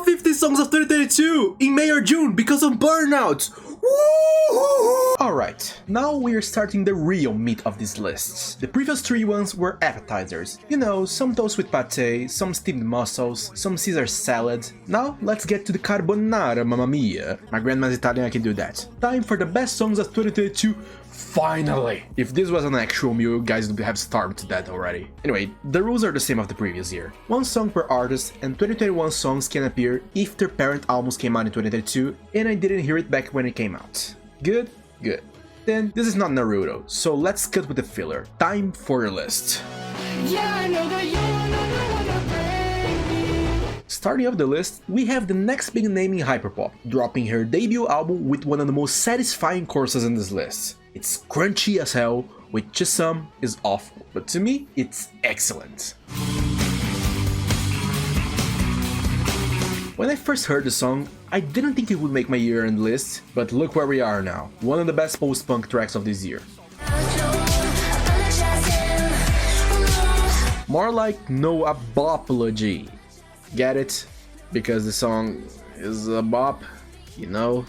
50 songs of 2022 in May or June because of burnout! Alright, now we're starting the real meat of these lists. The previous 3 ones were appetizers. You know, some toast with pate, some steamed mussels, some Caesar salad. Now let's get to the carbonara, mamma mia. My grandma's Italian, I can do that. Time for the best songs of 2022. Finally! If this was an actual meal, you guys would have starved to death already. Anyway, the rules are the same of the previous year. 1 song per artist, and 2021 songs can appear if their parent albums came out in 2022 and I didn't hear it back when it came out. Good? Good. Then, this is not Naruto, so let's cut with the filler. Time for your list. Starting off the list, we have the next big name in hyperpop, dropping her debut album with one of the most satisfying choruses in this list. It's crunchy as hell, which to some is awful, but to me, it's excellent. When I first heard the song, I didn't think it would make my year-end list, but look where we are now, one of the best post-punk tracks of this year. More like no apology. Get it? Because the song is a bop, you know?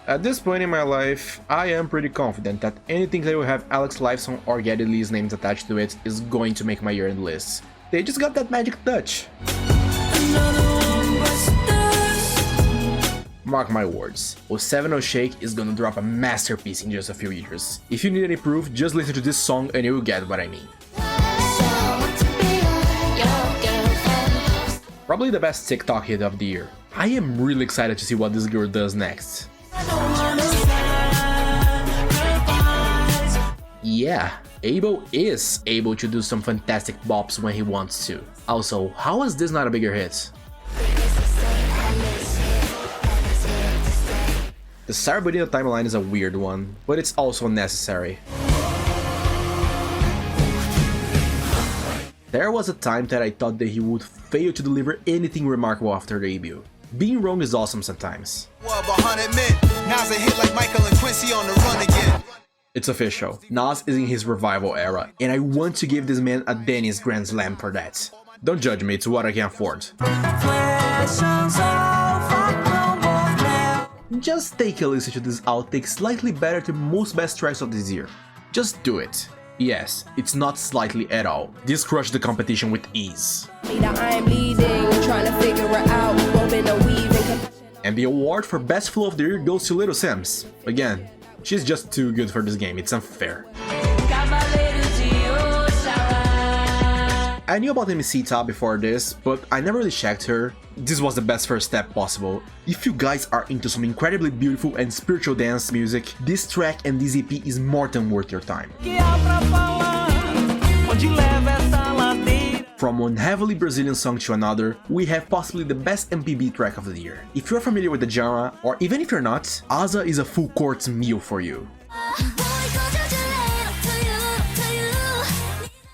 At this point in my life, I am pretty confident that anything that will have Alex Lifeson or Geddy Lee's names attached to it is going to make my year-end list. They just got that magic touch. Mark my words, 070 Shake is gonna drop a masterpiece in just a few years. If you need any proof, just listen to this song and you'll get what I mean. Probably the best TikTok hit of the year. I am really excited to see what this girl does next. Yeah, Abel is able to do some fantastic bops when he wants to. Also, how is this not a bigger hit? The Sarabadina timeline is a weird one, but it's also necessary. There was a time that I thought that he would fail to deliver anything remarkable after the debut. Being wrong is awesome sometimes. It's official, Nas is in his revival era, and I want to give this man a Dennis Grand Slam for that. Don't judge me, it's what I can afford. Just take a listen to this outtake slightly better than most best tracks of this year. Just do it. Yes, it's not slightly at all. This crushed the competition with ease. And the award for best flow of the year goes to Little Sims. Again, she's just too good for this game, it's unfair. I knew about MC Top before this, but I never really checked her. This was the best first step possible. If you guys are into some incredibly beautiful and spiritual dance music, this track and this EP is more than worth your time. From one heavily Brazilian song to another, we have possibly the best MPB track of the year. If you're familiar with the genre, or even if you're not, Asa is a full court meal for you.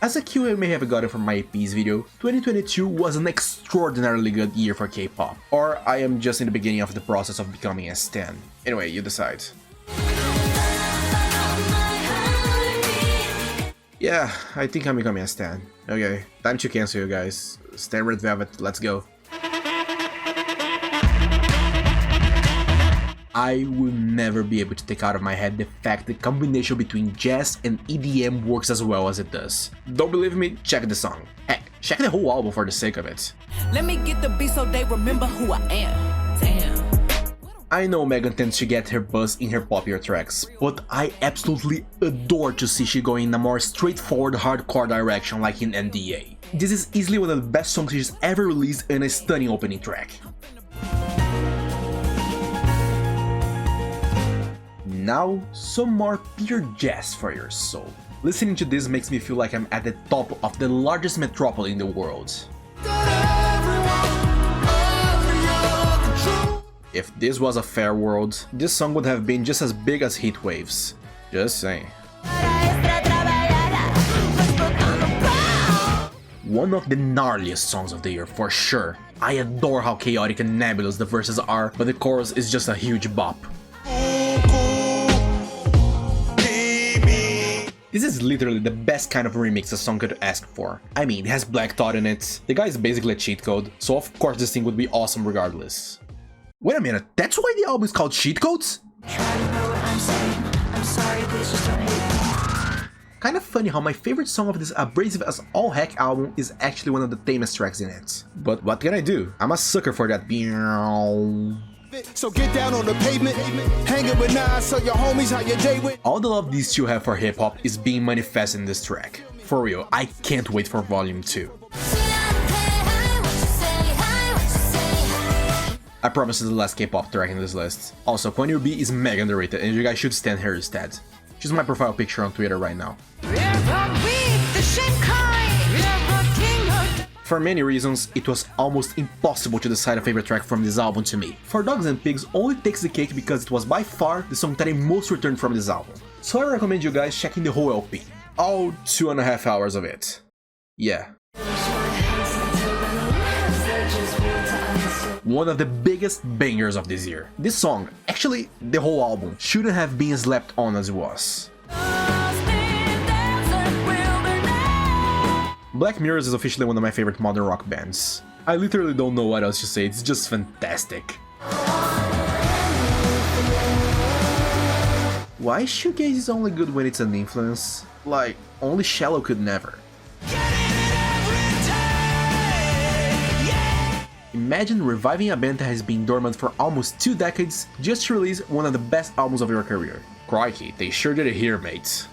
As a cue I may have gotten from my EP's video, 2022 was an extraordinarily good year for K-pop. Or I am just in the beginning of the process of becoming a stan. Anyway, you decide. Yeah, I think I'm becoming a stan. Okay, time to cancel you guys. Stan Red Velvet, let's go. I will never be able to take out of my head the fact the combination between jazz and EDM works as well as it does. Don't believe me? Check the song. Heck, check the whole album for the sake of it. Let me get the beat so they remember who I am. Damn. I know Megan tends to get her buzz in her popular tracks, but I absolutely adore to see she going in a more straightforward hardcore direction like in NDA. This is easily one of the best songs she's ever released and a stunning opening track. Now, some more pure jazz for your soul. Listening to this makes me feel like I'm at the top of the largest metropolis in the world. If this was a fair world, this song would have been just as big as Heat Waves. Just saying. One of the gnarliest songs of the year for sure. I adore how chaotic and nebulous the verses are, but the chorus is just a huge bop. This is literally the best kind of remix a song could ask for. I mean, it has Black Thought in it, the guy is basically a cheat code, so of course this thing would be awesome regardless. Wait a minute, that's why the album is called Cheat Codes? Kinda funny how my favorite song of this abrasive as all heck album is actually one of the tamest tracks in it. But what can I do? I'm a sucker for that. So get down on the pavement, hanging with Nas, so your homies how your day with. All the love these two have for hip hop is being manifested in this track. For real, I can't wait for volume 2. I promise it's the last K-pop track in this list. Also, Kiwanuka is mega underrated and you guys should stand her instead. She's my profile picture on Twitter right now. For many reasons, it was almost impossible to decide a favorite track from this album to me. For Dogs and Pigs only takes the cake because it was by far the song that I most returned from this album. So I recommend you guys checking the whole LP. All 2.5 hours of it. Yeah. One of the biggest bangers of this year. This song, actually the whole album, shouldn't have been slept on as it was. Black Mirrors is officially one of my favorite modern rock bands. I literally don't know what else to say, it's just fantastic. Why shoegaze is only good when it's an influence? Like, only Shallow could never. Imagine reviving a band that has been dormant for almost 2 decades just to release one of the best albums of your career. Crikey, they sure did it here, mates.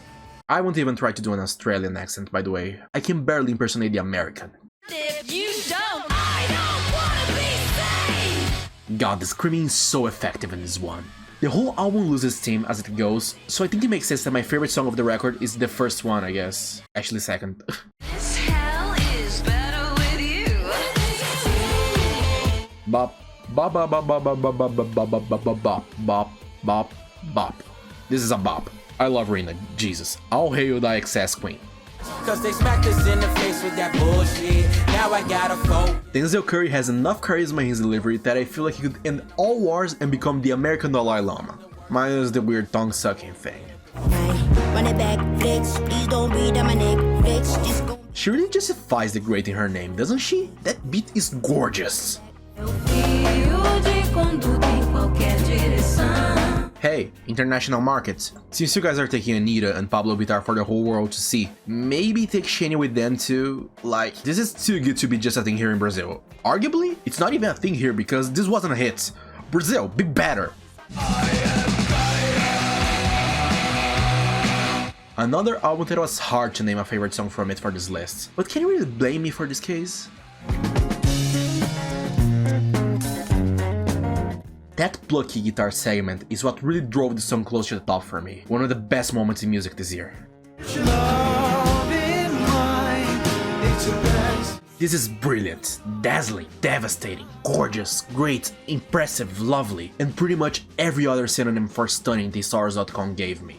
I won't even try to do an Australian accent, by the way. I can barely impersonate the American. If you don't, I don't wanna be saved. God, the screaming is so effective in this one. The whole album loses steam as it goes, so I think it makes sense that my favorite song of the record is the first one, I guess. Actually second. This hell is better with you. Bop, bop, bop, bop, bop, bop, bop, bop, bop, bop, bop, bop, bop, bop, bop. This is a bop. I love Rina, Jesus. All hail the XS Queen. Cause they smacked us in the face with that bullshit. Now I gotta vote. Denzel Curry has enough charisma in his delivery that I feel like he could end all wars and become the American Dalai Lama. Minus the weird tongue sucking thing. She really justifies the great in her name, doesn't she? That beat is gorgeous. Hey, international markets. Since you guys are taking Anita and Pablo Vittar for the whole world to see, maybe take Shani with them too? Like, this is too good to be just a thing here in Brazil. Arguably, it's not even a thing here because this wasn't a hit. Brazil, be better. Another album that was hard to name a favorite song from it for this list. But can you really blame me for this case? That plucky guitar segment is what really drove the song close to the top for me. One of the best moments in music this year. This is brilliant, dazzling, devastating, gorgeous, great, impressive, lovely, and pretty much every other synonym for stunning the stars.com gave me.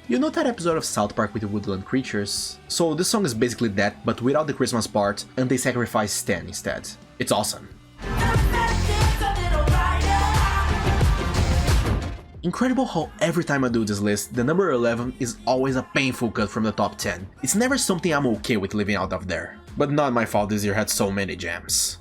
You know that episode of South Park with the woodland creatures? So this song is basically that, but without the Christmas part, and they sacrifice Stan instead. It's awesome. Incredible how every time I do this list, the number 11 is always a painful cut from the top 10. It's never something I'm okay with leaving out of there. But not my fault this year had so many gems.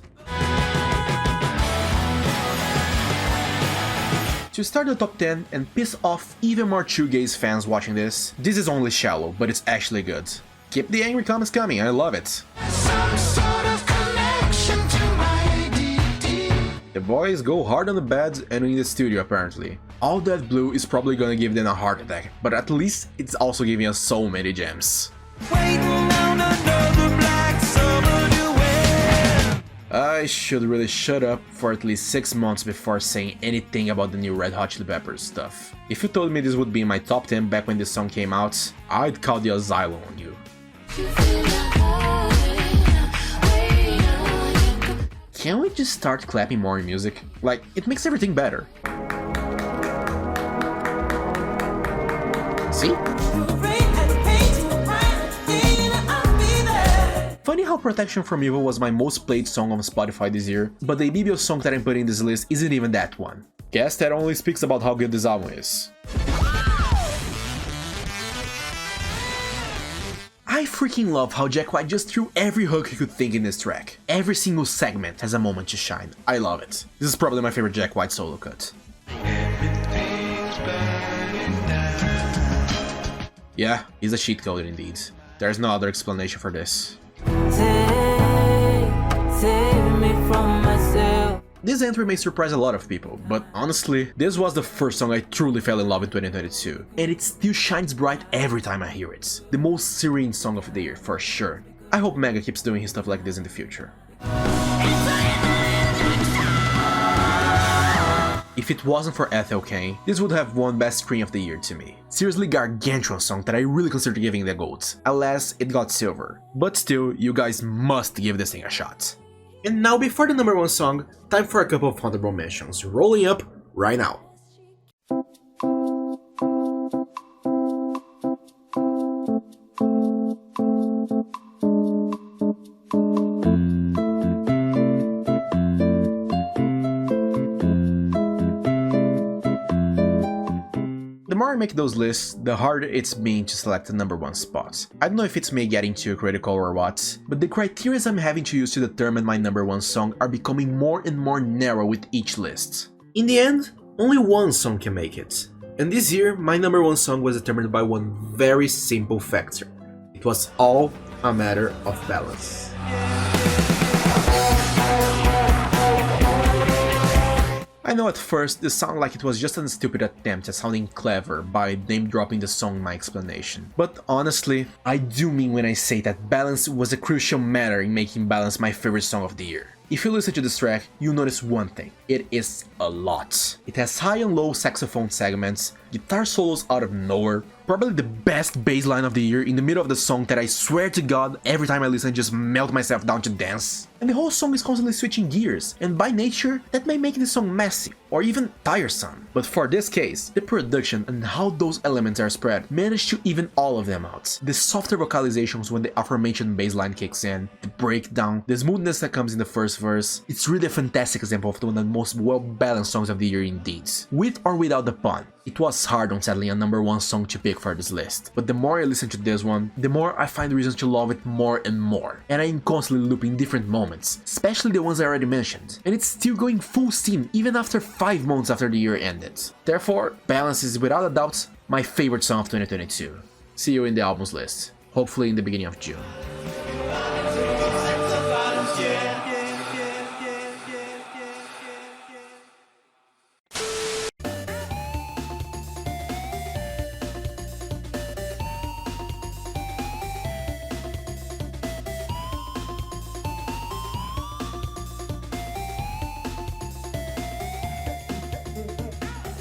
To start the top 10 and piss off even more shoegaze fans watching this is only Shallow, but it's actually good. Keep the angry comments coming, I love it. Some sort of connection to my DD. The boys go hard on the bed and in the studio apparently. All That Blue is probably gonna give them a heart attack, but at least it's also giving us so many gems. Waiting on another black summer to wear. I should really shut up for at least 6 months before saying anything about the new Red Hot Chili Peppers stuff. If you told me this would be in my top 10 back when this song came out, I'd call the asylum on you. Can we just start clapping more in music? Like, it makes everything better. See? Funny how Protection from Evil was my most played song on Spotify this year, but the Ibibio song that I'm putting in this list isn't even that one. Guess that only speaks about how good this album is. I freaking love how Jack White just threw every hook he could think in this track. Every single segment has a moment to shine. I love it. This is probably my favorite Jack White solo cut. Yeah, he's a cheat coder indeed. There's no other explanation for this. Save me from myself. This entry may surprise a lot of people, but honestly, this was the first song I truly fell in love with in 2022, and it still shines bright every time I hear it. The most serene song of the year, for sure. I hope Mega keeps doing his stuff like this in the future. If it wasn't for Ethel Kane, this would have won Best Screen of the Year to me. Seriously gargantuan song that I really considered giving the gold. Alas, it got silver. But still, you guys must give this thing a shot. And now, before the number one song, time for a couple of honorable mentions, rolling up right now. The more I make those lists, the harder it's been to select the number one spot. I don't know if it's me getting too critical or what, but the criteria I'm having to use to determine my number one song are becoming more and more narrow with each list. In the end, only one song can make it. And this year, my number one song was determined by one very simple factor. It was all a matter of balance. I know at first this sounded like it was just a stupid attempt at sounding clever by name dropping the song in my explanation. But honestly, I do mean when I say that balance was a crucial matter in making Balance my favorite song of the year. If you listen to this track, you'll notice one thing. It is a lot. It has high and low saxophone segments, guitar solos out of nowhere, probably the best bass line of the year in the middle of the song that I swear to God every time I listen I just melt myself down to dance. And the whole song is constantly switching gears, and by nature, that may make the song messy, or even tiresome. But for this case, the production and how those elements are spread managed to even all of them out. The softer vocalizations when the aforementioned bass line kicks in, the breakdown, the smoothness that comes in the first verse, it's really a fantastic example of one of the most well-balanced songs of the year indeed. With or without the pun. It was hard on settling a number one song to pick for this list, but the more I listen to this one, the more I find reasons to love it more and more, and I am constantly looping different moments, especially the ones I already mentioned, and it's still going full steam even after 5 months after the year ended. Therefore, Balance is without a doubt my favorite song of 2022. See you in the albums list, hopefully in the beginning of June.